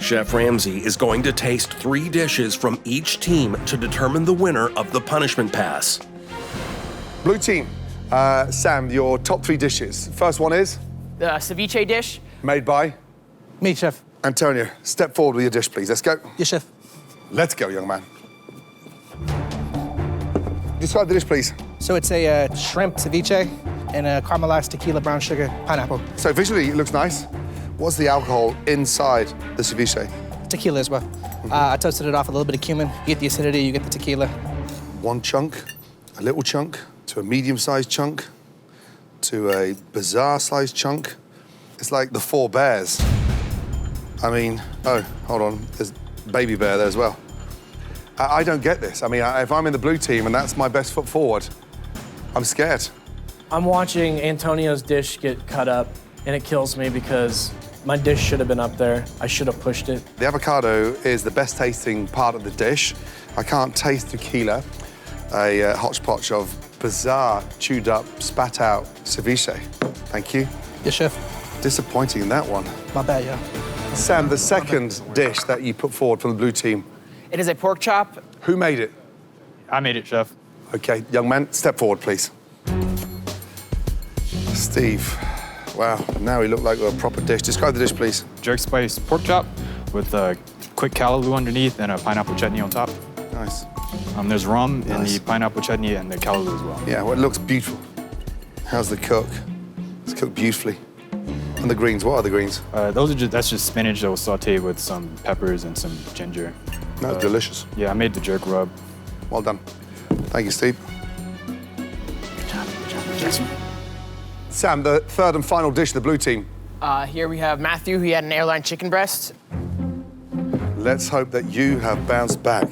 Chef Ramsay is going to taste 3 dishes from each team to determine the winner of the punishment pass. Blue team, Sam, your top 3 dishes. First one is? The ceviche dish. Made by? Me, chef. Antonio, step forward with your dish, please. Let's go. Yes, chef. Let's go, young man. Describe the dish, please. So it's a shrimp ceviche and a caramelized tequila, brown sugar, pineapple. So visually, it looks nice. What's the alcohol inside the ceviche? Tequila as well. I toasted it off a little bit of cumin. You get the acidity, you get the tequila. 1 chunk, a little chunk, to a medium-sized chunk, to a bizarre-sized chunk. It's like the 4 bears. I mean, oh, hold on, there's baby bear there as well. I don't get this. I mean, if I'm in the blue team and that's my best foot forward, I'm scared. I'm watching Antonio's dish get cut up, and it kills me because my dish should have been up there. I should have pushed it. The avocado is the best tasting part of the dish. I can't taste tequila, a hodgepodge of bizarre, chewed up, spat out ceviche. Thank you. Yes, chef. Disappointing in that one. My bad, yeah. Sam, the second dish that you put forward from the blue team. It is a pork chop. Who made it? I made it, chef. Okay, young man, step forward, please. Steve. Wow, now he looked like a proper dish. Describe the dish, please. Jerk spice pork chop with a quick callaloo underneath and a pineapple chutney on top. Nice. There's rum in Nice. the pineapple chutney and the callaloo as well. Yeah, well, it looks beautiful. How's the cook? It's cooked beautifully. And the greens, what are the greens? That's just spinach that was sauteed with some peppers and some ginger. That's delicious. Yeah, I made the jerk rub. Well done. Thank you, Steve. Good job, Jason. Sam, the third and final dish of the blue team. Here we have Matthew. He had an airline chicken breast. Let's hope that you have bounced back.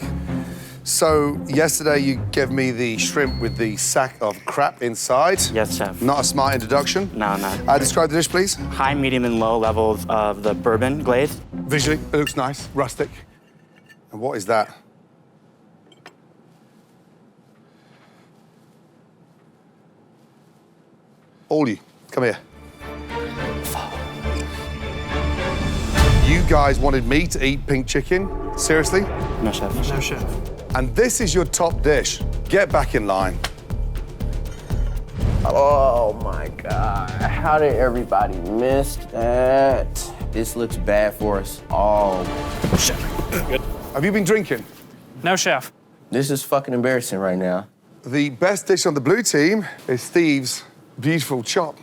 So, yesterday you gave me the shrimp with the sack of crap inside. Yes, chef. Not a smart introduction. No, no. Describe the dish, please. High, medium, and low levels of the bourbon glaze. Visually, it looks nice, rustic. And what is that? All you, come here. You guys wanted me to eat pink chicken? Seriously? No, chef. No, chef. And this is your top dish. Get back in line. Oh my God, how did everybody miss that? This looks bad for us all. Good. Have you been drinking? No, chef. This is fucking embarrassing right now. The best dish on the blue team is Steve's beautiful chop.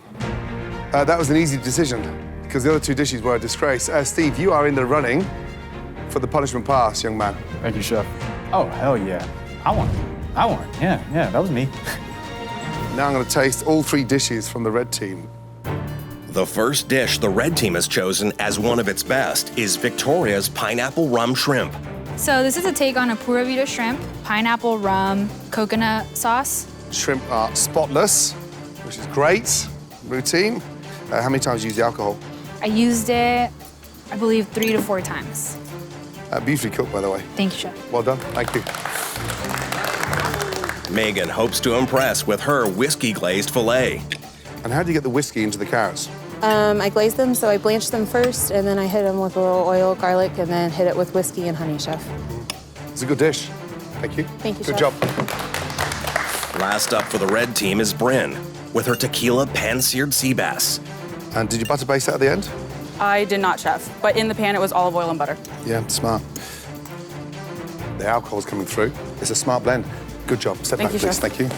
That was an easy decision because the other 2 dishes were a disgrace. Steve, you are in the running for the punishment pass, young man. Thank you, chef. Oh, hell yeah. I won. Yeah, that was me. Now I'm going to taste all 3 dishes from the red team. The first dish the red team has chosen as one of its best is Victoria's pineapple rum shrimp. So this is a take on a pura vida shrimp, pineapple rum, coconut sauce. Shrimp are spotless, which is great. Blue team. How many times you use the alcohol? I used it, I believe, 3 to 4 times. Beautifully cooked, by the way. Thank you, chef. Well done. Thank you. Megan hopes to impress with her whiskey-glazed filet. And how do you get the whiskey into the carrots? I glaze them, so I blanch them first, and then I hit them with a little oil, garlic, and then hit it with whiskey and honey, chef. It's a good dish. Thank you. Thank you, Good chef. job. Last up for the red team is Bryn with her tequila pan-seared sea bass. And did you butter baste that at the end? I did not, chef, but in the pan it was olive oil and butter. Yeah, smart. The alcohol's coming through. It's a smart blend. Good job. Step back, Thank you, please. chef. Thank you.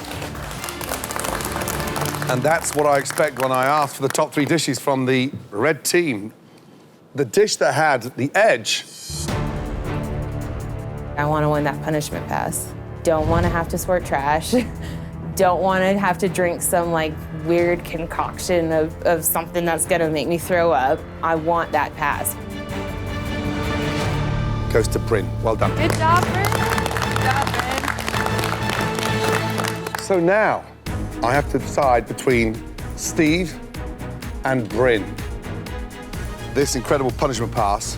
And that's what I expect when I ask for the top 3 dishes from the red team. The dish that had the edge. I want to win that punishment pass. Don't want to have to sort trash. Don't want to have to drink some, like, weird concoction of something that's going to make me throw up. I want that pass. Goes to Bryn. Well done. Good job, Bryn. Good job, Bryn. So now, I have to decide between Steve and Bryn. This incredible punishment pass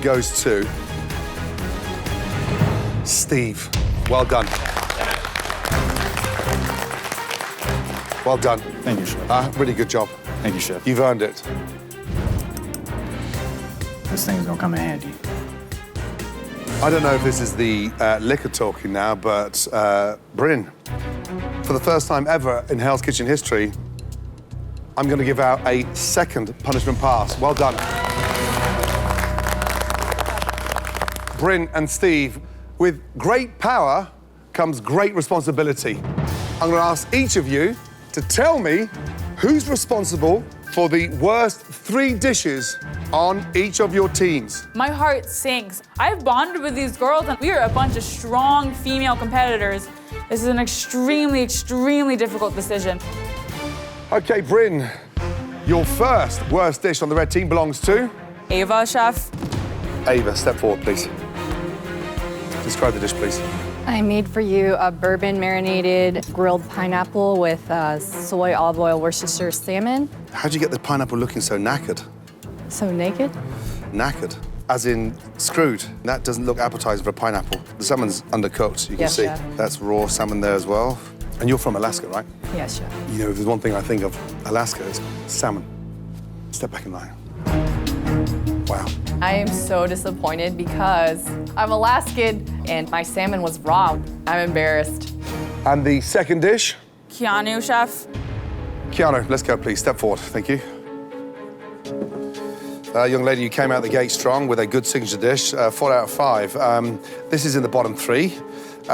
goes to Steve. Well done. Well done. Thank you, chef. Really good job. Thank you, chef. You've earned it. this thing's gonna come in handy. I don't know if this is the liquor talking now, but Bryn, for the first time ever in Hell's Kitchen history, I'm going to give out a second punishment pass. Well done. Bryn and Steve, with great power comes great responsibility. I'm going to ask each of you to tell me who's responsible for the worst 3 dishes on each of your teams. My heart sinks. I've bonded with these girls, and we are a bunch of strong female competitors. This is an extremely, extremely difficult decision. Okay, Bryn, your first worst dish on the red team belongs to? Ava, chef. Ava, step forward, please. Describe the dish, please. I made for you a bourbon marinated grilled pineapple with soy, olive oil, Worcestershire salmon. How'd you get the pineapple looking so knackered? So naked? Knackered, as in screwed. That doesn't look appetizing for a pineapple. The salmon's undercooked, you can Yes, see. chef. That's raw salmon there as well. And you're from Alaska, right? Yes, chef. You know, if there's one thing I think of Alaska, it's salmon. Step back in line. Wow. I am so disappointed because I'm Alaskan and my salmon was raw. I'm embarrassed. And the second dish? Keanu, chef. Keanu, let's go, please. Step forward. Thank you. Young lady, you came out the gate strong with a good signature dish, 4 out of 5. This is in the bottom 3.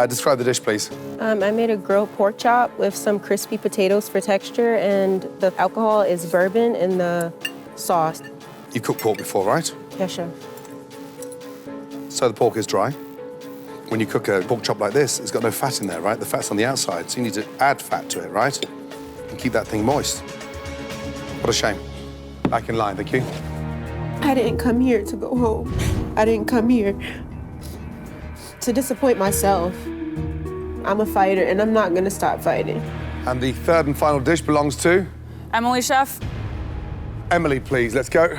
Describe the dish, please. I made a grilled pork chop with some crispy potatoes for texture, and the alcohol is bourbon in the sauce. You've cooked pork before, right? Yes, chef. So the pork is dry. When you cook a pork chop like this, it's got no fat in there, right? The fat's on the outside, so you need to add fat to it, right? And keep that thing moist. What a shame. Back in line, thank you. I didn't come here to go home. I didn't come here to disappoint myself. I'm a fighter, and I'm not gonna stop fighting. And the third and final dish belongs to? Emily, chef. Emily, please, let's go.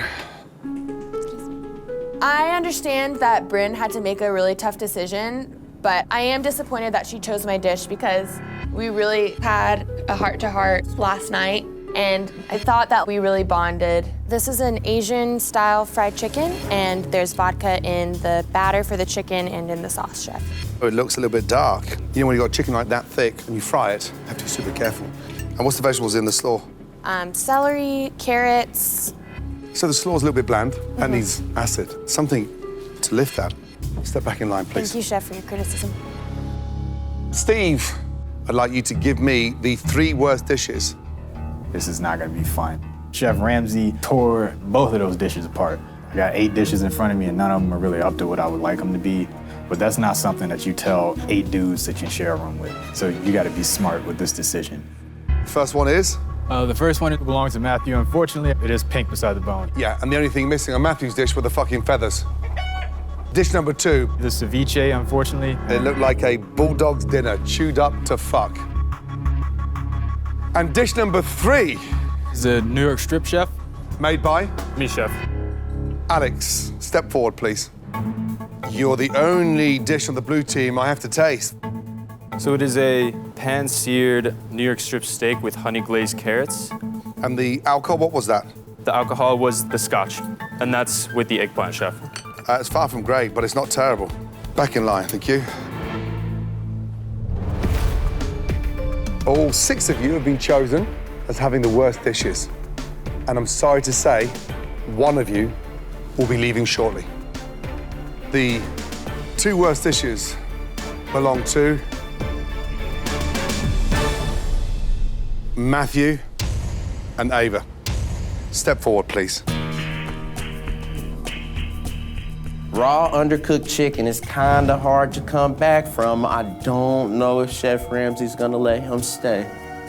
I understand that Bryn had to make a really tough decision, but I am disappointed that she chose my dish because we really had a heart-to-heart last night, and I thought that we really bonded. This is an Asian-style fried chicken, and there's vodka in the batter for the chicken and in the sauce, chef. Oh, it looks a little bit dark. You know, when you've got chicken like that thick and you fry it, you have to be super careful. And what's the vegetables in the slaw? Celery, carrots. So the slaw's a little bit bland and needs acid. Something to lift that. Step back in line, please. Thank you, chef, for your criticism. Steve, I'd like you to give me the 3 worst dishes. This is not gonna be fun. Chef Ramsay tore both of those dishes apart. I got 8 dishes in front of me and none of them are really up to what I would like them to be. But that's not something that you tell 8 dudes that you share a room with. So you gotta be smart with this decision. First one is? The first one belongs to Matthew. Unfortunately, it is pink beside the bone. Yeah, and the only thing missing on Matthew's dish were the fucking feathers. Dish number 2. The ceviche, unfortunately. It looked like a bulldog's dinner, chewed up to fuck. And dish number 3. Is a New York strip, chef. Made by? Me, chef. Alex, step forward, please. You're the only dish on the blue team I have to taste. So it is a pan-seared New York strip steak with honey glazed carrots. And the alcohol, what was that? The alcohol was the scotch, and that's with the eggplant, chef. It's far from great, but it's not terrible. Back in line, thank you. All 6 of you have been chosen as having the worst dishes. And I'm sorry to say, one of you will be leaving shortly. The 2 worst dishes belong to Matthew and Ava. Step forward, please. Raw, undercooked chicken is kinda hard to come back from. I don't know if Chef Ramsay's gonna let him stay.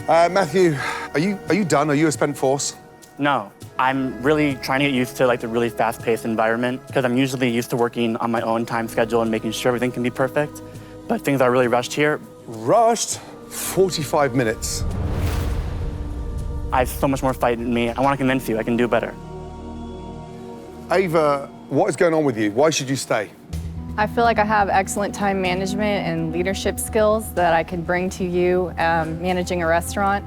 Matthew, are you done? Are you a spent force? No, I'm really trying to get used to like the really fast-paced environment because I'm usually used to working on my own time schedule and making sure everything can be perfect. But things are really rushed here. Rushed? 45 minutes. I have so much more fight in me. I want to convince you I can do better. Ava, what is going on with you? Why should you stay? I feel like I have excellent time management and leadership skills that I can bring to you managing a restaurant.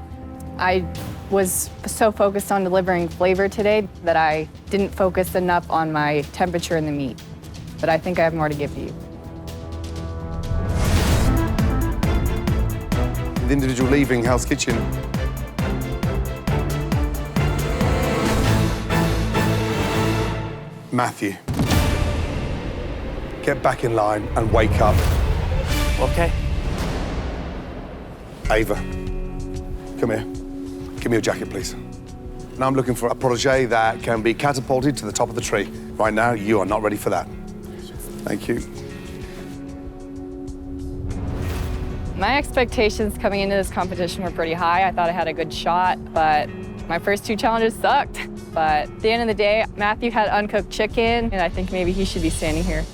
I was so focused on delivering flavor today that I didn't focus enough on my temperature in the meat. But I think I have more to give you. The individual leaving Hell's Kitchen. Matthew, get back in line and wake up. Okay. Ava, come here. Give me your jacket, please. Now I'm looking for a protege that can be catapulted to the top of the tree. Right now, you are not ready for that. Thank you. My expectations coming into this competition were pretty high. I thought I had a good shot, but my first 2 challenges sucked. But at the end of the day, Matthew had uncooked chicken, and I think maybe he should be standing here.